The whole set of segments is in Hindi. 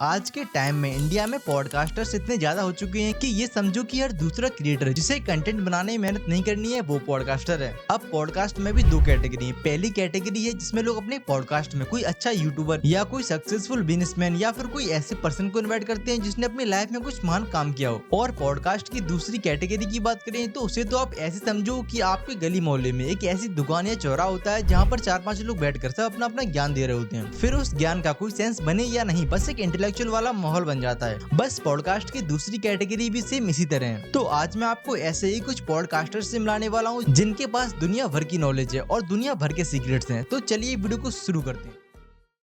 आज के टाइम में इंडिया में पॉडकास्टर्स इतने ज्यादा हो चुके हैं कि ये समझो कि हर दूसरा क्रिएटर जिसे कंटेंट बनाने में मेहनत नहीं करनी है वो पॉडकास्टर है। अब पॉडकास्ट में भी दो कैटेगरी है। पहली कैटेगरी है जिसमें लोग अपने पॉडकास्ट में कोई अच्छा यूट्यूबर या कोई सक्सेसफुल बिजनेसमैन या फिर कोई ऐसे पर्सन को इन्वाइट करते हैं जिसने अपनी लाइफ में कुछ महान काम किया हो। और पॉडकास्ट की दूसरी कैटेगरी की बात करें तो उसे तो आप ऐसे समझो कि आपके गली मोहल्ले में एक ऐसी दुकान या चौराहा होता है जहाँ पर 4-5 लोग बैठकर सब अपना अपना ज्ञान दे रहे होते हैं। फिर उस ज्ञान का कोई सेंस बने या नहीं, बस एक इंटेलेक्चुअल वाला माहौल बन जाता है। बस पॉडकास्ट की दूसरी कैटेगरी भी सेम इसी तरह है। तो आज मैं आपको ऐसे ही कुछ पॉडकास्टर्स से मिलाने वाला हूँ जिनके पास दुनिया भर की नॉलेज है और दुनिया भर के सीक्रेट्स हैं। तो चलिए वीडियो को शुरू करते हैं।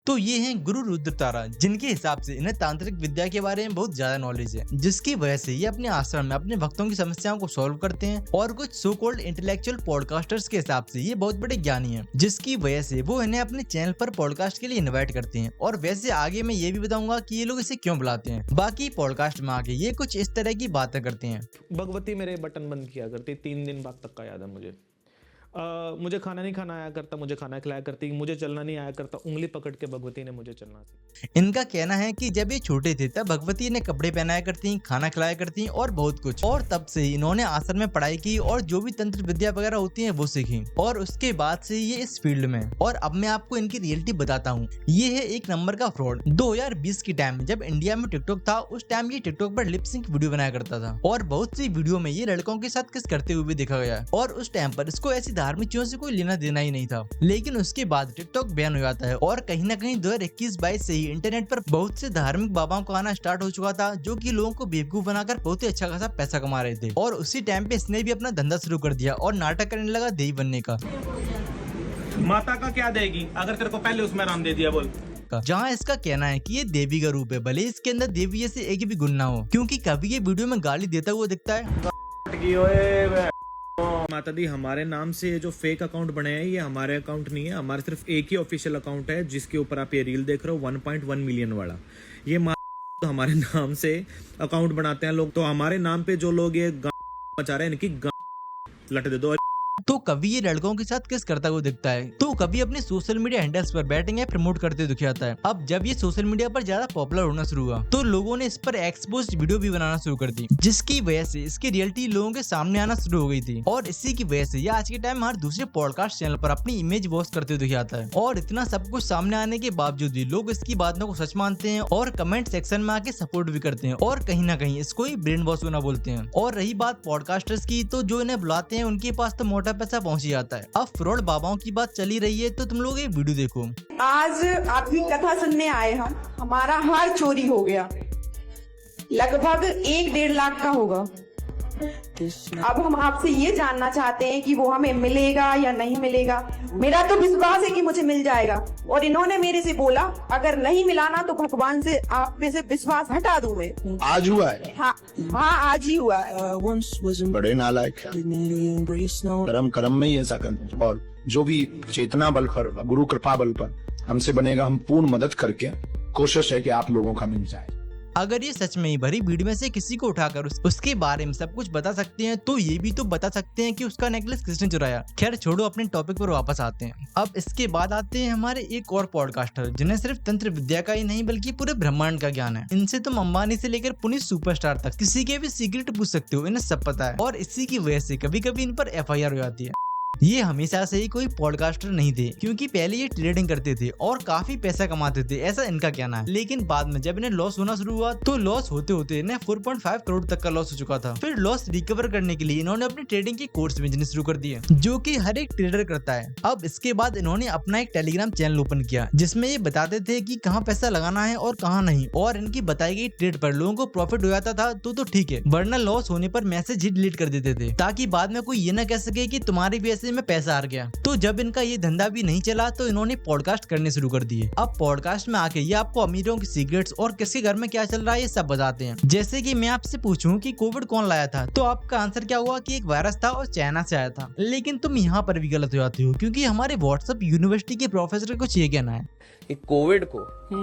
तो ये हैं गुरु रुद्रतारा, जिनके हिसाब से इन्हें तांत्रिक विद्या के बारे में बहुत ज्यादा नॉलेज है, जिसकी वजह से ये अपने आश्रम में अपने भक्तों की समस्याओं को सॉल्व करते हैं। और कुछ सो कॉल्ड इंटेलेक्चुअल पॉडकास्टर्स के हिसाब से ये बहुत बड़े ज्ञानी हैं, जिसकी वजह से वो इन्हें अपने चैनल पर पॉडकास्ट के लिए इन्वाइट करते हैं। और वैसे आगे मैं ये भी बताऊंगा कि ये लोग इसे क्यों बुलाते हैं। बाकी पॉडकास्ट में आगे ये कुछ इस तरह की बातें करते हैं। भगवती मेरे बटन बंद किया करती, 3 दिन बाद तक का याद है मुझे। मुझे खाना नहीं खाना आया करता, मुझे खाना खिलाया करती, मुझे चलना नहीं आया करता, उंगली पकड़ के भगवती ने मुझे चलना सिखाया। इनका कहना है कि जब ये छोटे थे तब भगवती ने कपड़े पहनाया करती, खाना खिलाया करती और बहुत कुछ। और तब से इन्होंने आश्रम में पढ़ाई की और जो भी तंत्र विद्या वगैरह होती है वो सीखी। और उसके बाद से ये इस फील्ड में। और अब मैं आपको इनकी रियलिटी बताता हूँ। ये है एक नंबर का फ्रॉड। 2020 के टाइम जब इंडिया में टिकटॉक था, उस टाइम ये टिकटॉक पर लिप सिंक वीडियो बनाया करता था और बहुत सी वीडियो में ये लड़कों के साथ किस करते हुए देखा गया। और उस टाइम पर इसको ऐसी धार्मिक चीजों से कोई लेना देना ही नहीं था। लेकिन उसके बाद टिकटॉक बैन हो जाता है और कहीं ना कहीं 2021-22 से ही इंटरनेट पर बहुत से धार्मिक बाबाओं का आना स्टार्ट हो चुका था, जो कि लोगों को बेवकूफ बनाकर बहुत ही अच्छा खासा पैसा कमा रहे थे। और उसी टाइम पे इसने भी अपना धंधा शुरू कर दिया और नाटक करने लगा देवी बनने का। माता का क्या देगी अगर तेरे को पहले उसमें नाम दे दिया बोल। जहाँ इसका कहना है कि ये देवी का रूप है, भले इसके अंदर देवी जैसे एक भी गुण ना हो, क्योंकि कभी ये वीडियो में गाली देता हुआ दिखता है। माता दी, हमारे नाम से ये जो फेक अकाउंट बने हैं ये हमारे अकाउंट नहीं है। हमारे सिर्फ एक ही ऑफिशियल अकाउंट है जिसके ऊपर आप ये रील देख रहे हो 1.1 मिलियन वाला। ये तो हमारे नाम से अकाउंट बनाते हैं लोग, तो हमारे नाम पे जो लोग ये मचा रहे हैं इनकी लट दे दो। तो कभी ये लड़कों के साथ किस करता हुआ दिखता है, तो कभी अपने सोशल मीडिया हैंडल्स पर बैटिंग ऐप प्रमोट करते दिख जाता है। अब जब ये सोशल मीडिया पर ज्यादा पॉपुलर होना शुरू हुआ तो लोगों ने इस पर एक्सपोज्ड वीडियो भी बनाना शुरू कर दी, जिसकी वजह से इसकी रियलिटी लोगों के सामने आना शुरू हो गई थी। और इसी की वजह से ये आज के टाइम हर दूसरे पॉडकास्ट चैनल पर अपनी इमेज वॉश करते दिख जाता है। और इतना सब कुछ सामने आने के बावजूद भी लोग इसकी बातों को सच मानते हैं और कमेंट सेक्शन में आके सपोर्ट भी करते हैं और कहीं ना कहीं इसको ही ब्रेन वॉश होना बोलते हैं। और रही बात पॉडकास्टर्स की, तो जो इन्हें बुलाते हैं उनके पास तो मोटा पैसा पहुंच ही जाता है। अब फ्रॉड बाबाओं की बात चली रही है तो तुम लोग ये वीडियो देखो। आज आपकी कथा सुनने आए हम। हमारा हार चोरी हो गया, लगभग 1-1.5 लाख का होगा। अब हम आपसे ये जानना चाहते हैं कि वो हमें मिलेगा या नहीं मिलेगा। मेरा तो विश्वास है कि मुझे मिल जाएगा। और इन्होंने मेरे से बोला अगर नहीं मिलाना तो भगवान से आप में से विश्वास हटा दूं मैं। आज हुआ है? हाँ आज ही हुआ है। बड़े नालायक कर्म कर्म में ही ऐसा करते। और जो भी चेतना बल पर, गुरु कृपा बल पर हमसे बनेगा, हम पूर्ण मदद करके कोशिश है कि आप लोगों का मिल जाए। अगर ये सच में ही भरी भीड़ में से किसी को उठाकर उसके बारे में सब कुछ बता सकते हैं, तो ये भी तो बता सकते हैं कि उसका नेकलेस किसने चुराया। खैर छोड़ो, अपने टॉपिक पर वापस आते हैं। अब इसके बाद आते हैं हमारे एक और पॉडकास्टर जिन्हें सिर्फ तंत्र विद्या का ही नहीं बल्कि पूरे ब्रह्मांड का ज्ञान है। इनसे तुम अंबानी से लेकर पुनीत सुपरस्टार तक किसी के भी सीक्रेट पूछ सकते हो, इन्हें सब पता है। और इसी की वजह से कभी कभी इन पर FIR हो जाती है। ये हमेशा से ही कोई पॉडकास्टर नहीं थे, क्योंकि पहले ये ट्रेडिंग करते थे और काफी पैसा कमाते थे, ऐसा इनका कहना है। लेकिन बाद में जब इन्हें लॉस होना शुरू हुआ तो लॉस होते होते इन्हें 4.5 करोड़ तक का लॉस हो चुका था। फिर लॉस रिकवर करने के लिए इन्होंने अपने ट्रेडिंग के कोर्स बेचने शुरू कर दिए, जो कि हर एक ट्रेडर करता है। अब इसके बाद इन्होंने अपना एक टेलीग्राम चैनल ओपन किया जिसमें ये बताते थे कि कहाँ पैसा लगाना है और कहाँ नहीं। और इनकी बताई गई ट्रेड पर लोगों को प्रॉफिट हो जाता था तो ठीक है, वरना लॉस होने पर मैसेज ही डिलीट कर देते थे, ताकि बाद में कोई ये न कह सके कि तुम्हारी वजह से मैं पैसा हार गया। तो जब इनका ये धंधा भी नहीं चला तो इन्होंने पॉडकास्ट करने शुरू कर दिए। अब पॉडकास्ट में आके ये आपको अमीरों की सीक्रेट्स और किसके घर में क्या चल रहा है ये सब बताते हैं। जैसे कि मैं आपसे पूछूं कि कोविड कौन लाया था, तो आपका आंसर क्या हुआ कि एक वायरस था और चाइना से आया था। लेकिन तुम यहाँ पर भी गलत हो जाते हो, क्योंकि हमारे व्हाट्सएप यूनिवर्सिटी के प्रोफेसर को ये कहना है कि कोविड को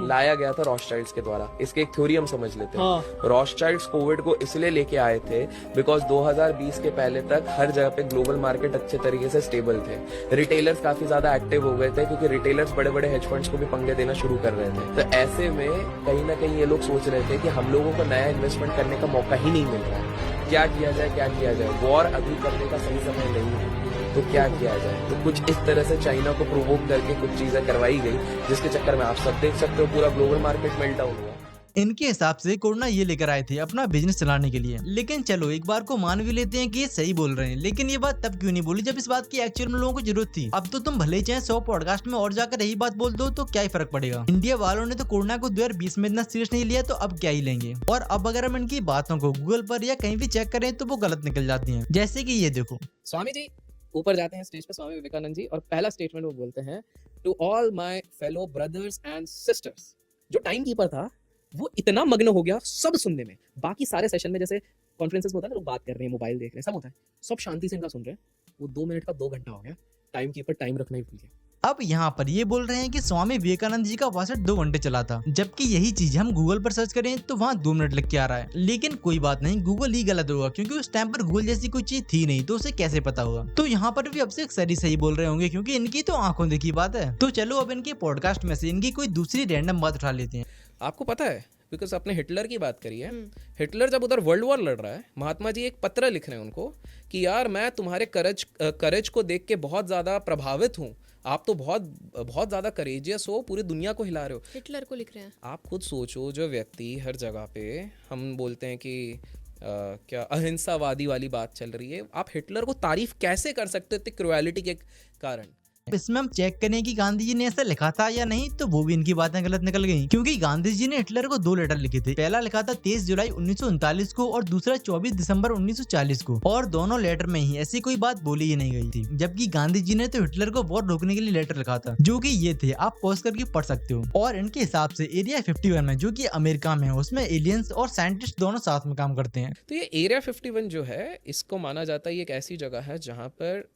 लाया गया था रॉथशाइल्ड्स के द्वारा। इसके एक थ्योरी हम समझ लेते हैं। रॉथशाइल्ड्स कोविड को इसलिए लेके आए थे बिकॉज 2020 के पहले तक हर जगह पे ग्लोबल मार्केट अच्छे तरीके तरीके से स्टेबल थे। रिटेलर्स काफी ज्यादा एक्टिव हो गए थे क्योंकि रिटेलर्स बड़े बड़े हेज फंड्स को भी पंगे देना शुरू कर रहे थे। तो ऐसे में कहीं ना कहीं ये लोग सोच रहे थे कि हम लोगों को नया इन्वेस्टमेंट करने का मौका ही नहीं मिल रहा है, क्या किया जाए। वॉर अभी करने का सही समय नहीं है, तो क्या किया जाए। तो कुछ इस तरह से चाइना को प्रोवोक करके कुछ चीजें करवाई गई, जिसके चक्कर में आप सब देख सकते हो पूरा ग्लोबल मार्केट मेल्टडाउन हुआ। इनके हिसाब से कोरोना ये लेकर आए थे अपना बिजनेस चलाने के लिए। लेकिन चलो एक बार को मान भी लेते हैं कि ये सही बोल रहे हैं, लेकिन ये बात तब क्यों नहीं बोली जब इस बात की एक्चुअल में लोगों को जरूरत थी। अब तो तुम भले ही चाहे 100 पॉडकास्ट में और जाकर यही बात बोल दो तो क्या ही फर्क पड़ेगा। इंडिया वालों ने तो कोरोना को 2020 में इतना सीरियस नहीं लिया, तो अब क्या ही लेंगे। और अब अगर हम इनकी बातों को गूगल पर या कहीं भी चेक करें तो वो गलत निकल जाती है। जैसे की ये देखो, स्वामी जी ऊपर जाते हैं स्टेज पे, स्वामी विवेकानंद जी, और पहला स्टेटमेंट वो बोलते हैं, to all my fellow brothers and sisters. जो टाइम कीपर था वो इतना मग्न हो गया सब सुनने में, बाकी सारे सेशन में जैसे कॉन्फ्रेंसेस में होता है लोग बात कर रहे हैं, मोबाइल देख रहे हैं, सब होता है, सब शांति से इनका सुन रहे हैं। वो 2 मिनट का 2 घंटा हो गया, टाइम कीपर टाइम रखना ही भूल गया। अब यहाँ पर ये बोल रहे हैं कि स्वामी विवेकानंद जी का भाषण 2 घंटे चला था, जबकि यही चीज हम गूगल पर सर्च करें तो वहाँ 2 मिनट लिख के आ रहा है। लेकिन कोई बात नहीं, गूगल ही गलत होगा क्योंकि उस टाइम पर गूगल जैसी कोई चीज थी नहीं, तो उसे कैसे पता होगा। तो यहाँ पर भी अब से सही बोल रहे होंगे क्योंकि इनकी तो आंखों देखी बात है। तो चलो अब इनके पॉडकास्ट में से इनकी कोई दूसरी रैंडम बात उठा लेते हैं। आपको पता है, बिकॉज आपने हिटलर की बात करी है, हिटलर जब उधर वर्ल्ड वॉर लड़ रहा है, महात्मा जी एक पत्र लिख रहे हैं उनको कि यार मैं तुम्हारे करेज को देख के बहुत ज़्यादा प्रभावित हूँ, आप तो बहुत ज़्यादा करेजियस हो, पूरी दुनिया को हिला रहे हो। हिटलर को लिख रहे हैं। आप खुद सोचो, जो व्यक्ति हर जगह पे हम बोलते हैं कि क्या अहिंसावादी वाली बात चल रही है, आप हिटलर को तारीफ कैसे कर सकते थे क्रुएलिटी के कारण। इसमें हम चेक करें कि गांधी जी ने ऐसा लिखा था या नहीं, तो वो भी इनकी बातें गलत निकल गई क्योंकि गांधी जी ने हिटलर को 2 लेटर लिखे थे। पहला लिखा था 23 जुलाई 1939 को और दूसरा 24 दिसंबर 1940 को, और दोनों लेटर में ही ऐसी कोई बात बोली ही नहीं गई थी। जबकि गांधी जी ने तो हिटलर को वॉर रोकने के लिए लेटर लिखा था, जो कि ये थे, आप पॉज करके पढ़ सकते हो। और इनके हिसाब से एरिया 51 में, जो कि अमेरिका में है, उसमें एलियंस और साइंटिस्ट दोनों साथ में काम करते हैं। तो ये एरिया 51 जो है, इसको माना जाता है ये एक ऐसी जगह है जहाँ पर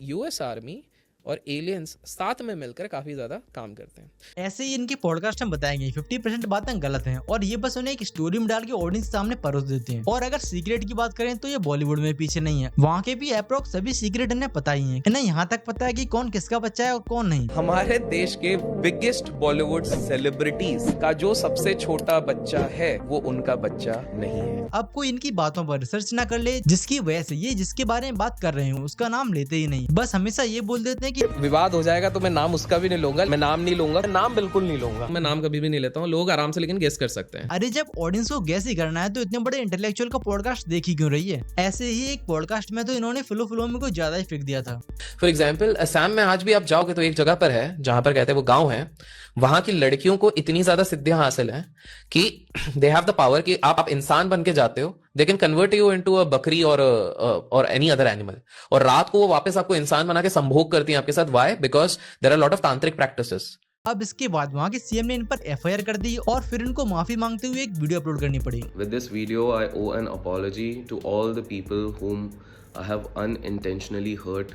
यूएस आर्मी और एलियंस साथ में मिलकर काफी ज्यादा काम करते हैं। ऐसे ही इनके पॉडकास्ट में बताए गए 50% बातें गलत हैं और ये बस उन्हें एक स्टोरी में डाल के ऑडियंस के सामने परोस देते हैं। और अगर सीक्रेट की बात करें तो ये बॉलीवुड में पीछे नहीं है, वहाँ के भी अप्रोक्स सभी सीक्रेट इन्हें पता ही है। इन्हें यहाँ तक पता है कि कौन किसका बच्चा है और कौन नहीं। हमारे देश के बिगेस्ट बॉलीवुड सेलिब्रिटीज का जो सबसे छोटा बच्चा है वो उनका बच्चा नहीं है। अब कोई इनकी बातों पर रिसर्च ना कर ले, जिसकी वजह से ये जिसके बारे में बात कर रहे हो उसका नाम लेते ही नहीं, बस हमेशा ये बोल देते हैं कि विवाद हो जाएगा तो मैं नाम उसका भी नहीं लूंगा, मैं नाम नहीं लूंगा, नाम बिल्कुल नहीं लूंगा, मैं नाम कभी भी नहीं लेता हूँ। लोग आराम से लेकिन गेस कर सकते हैं। अरे जब ऑडियंस को गैस ही करना है तो इतने बड़े इंटेलेक्चुअल का पॉडकास्ट देख ही क्यों रही है। ऐसे ही एक पॉडकास्ट में तो इन्होंने फ्लो में कुछ ज्यादा ही फेंक दिया था। फॉर एग्जाम्पल असम में आज भी आप जाओगे तो एक जगह पर है जहां पर कहते हैं वो गांव है, वहां की लड़कियों को इतनी ज्यादा सिद्धियां हासिल है कि दे हैव द पावर कि आप इंसान बन के जाते हो, they can convert you into a बकरी और एनी अदर एनिमल, और रात को वो वापस आपको इंसान बना के संभोग करती हैं आपके साथ। Why? Because there are lot of tantric practices. अब इसके बाद वहाँ के सीएम ने इन पर एफआईआर कर दी और फिर इनको माफी मांगते हुए एक वीडियो अपलोड करनी पड़ी। With this video, I owe an apology to all the people whom I have unintentionally hurt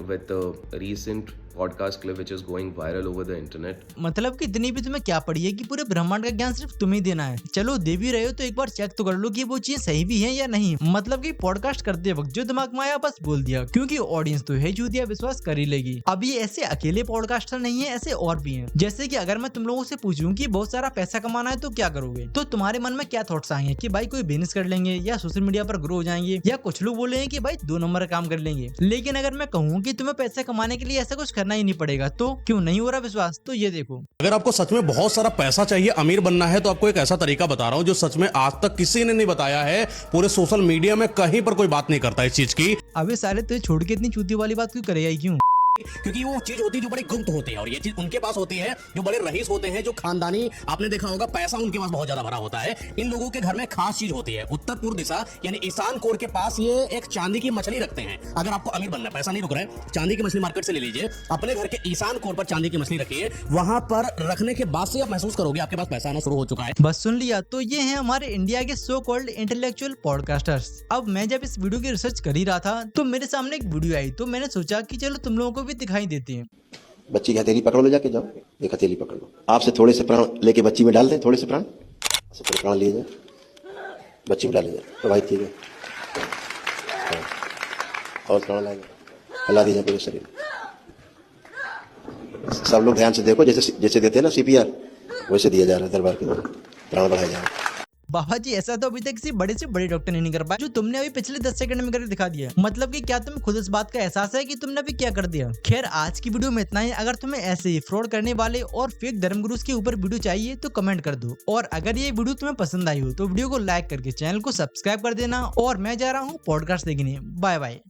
with the recent podcast clip which is going viral over the internet. मतलब कि इतनी भी तुम्हें क्या पड़ी है कि पूरे ब्रह्मांड का ज्ञान सिर्फ तुम्हें देना है। चलो दे भी रहे हो तो एक बार चेक तो कर लो कि वो चीज सही भी है या नहीं। मतलब कि पॉडकास्ट करते वक्त जो दिमाग में आया बस बोल दिया, क्योंकि ऑडियंस तो है चूतिया, विश्वास कर ही लेगी। अब ये ऐसे अकेले पॉडकास्टर नहीं है, ऐसे और भी हैं। जैसे कि अगर मैं तुम लोगों से पूछूं कि बहुत सारा पैसा कमाना है तो क्या करोगे, तो तुम्हारे मन में क्या थॉट्स आएंगे कि भाई कोई बिजनेस कर लेंगे या सोशल मीडिया पर ग्रो हो जाएंगे, या कुछ लोग बोलेंगे कि भाई 2 नंबर काम कर लेंगे। लेकिन अगर मैं कहूँ कि तुम्हें पैसे कमाने के लिए ऐसा कुछ करना ही नहीं पड़ेगा, तो क्यों नहीं हो रहा विश्वास? तो ये देखो, अगर आपको सच में बहुत सारा पैसा चाहिए, अमीर बनना है, तो आपको एक ऐसा तरीका बता रहा हूं जो सच में आज तक किसी ने नहीं बताया है। पूरे सोशल मीडिया में कहीं पर कोई बात नहीं करता इस चीज की। अबे साले तुझे छोड़ के इतनी चूती वाली बात क्यों करेगा? क्यों? क्योंकि वो चीज होती है जो बड़े गुप्त होते हैं, और ये चीज उनके पास होती है जो बड़े रईस होते हैं, जो खानदानी, आपने देखा होगा पैसा उनके पास बहुत ज्यादा भरा होता है। इन लोगों के घर में खास चीज होती है, उत्तर पूर्व दिशा यानी ईशान कोर के पास ये एक चांदी की मछली रखते हैं। अगर आपको अमीर बनना है, पैसा नहीं रुक रहा है, चांदी की मछली मार्केट से ले लीजिए, अपने घर के ईशान कोर पर चांदी की मछली रखिए, वहां पर रखने के बाद से आप महसूस करोगे आपके पास पैसा आना शुरू हो चुका है। बस सुन लिया? तो ये हैं हमारे इंडिया के सो कॉल्ड इंटेलेक्चुअल पॉडकास्टर्स। अब मैं जब इस वीडियो की रिसर्च कर ही रहा था तो मेरे सामने एक वीडियो आई, तो मैंने सोचा कि चलो तुम लोगों को भी दिखाई देती है। बच्ची की हथेली पकड़ लो, जाके जाओ, एक हथेली पकड़ लो, आपसे थोड़े से प्राण लेके बच्ची में डाल दें, थोड़े से प्राण, थोड़े प्राण लिए जाए, बच्ची में डाले जाए, प्रवाहित किए जाए, और प्राण लाए जाए, हिला दीजिए पूरे शरीर। सब लोग ध्यान से देखो, जैसे जैसे देते हैं ना CPR, वैसे दिया जा रहा है दरबार के द्वारा, प्राण बढ़ाया जा रहा है। बाबा जी ऐसा तो अभी तक किसी बड़े से बड़े डॉक्टर ने नहीं कर पाया जो तुमने अभी पिछले 10 सेकंड में करके दिखा दिया। मतलब कि क्या तुम्हें खुद इस बात का एहसास है कि तुमने अभी क्या कर दिया। खैर आज की वीडियो में इतना ही। अगर तुम्हें ऐसे ही फ्रॉड करने वाले और फेक धर्मगुरुज के ऊपर वीडियो चाहिए तो कमेंट कर दो, और अगर ये वीडियो तुम्हें पसंद आई हो तो वीडियो को लाइक करके चैनल को सब्सक्राइब कर देना। और मैं जा रहा हूँ पॉडकास्ट देखने। Bye bye.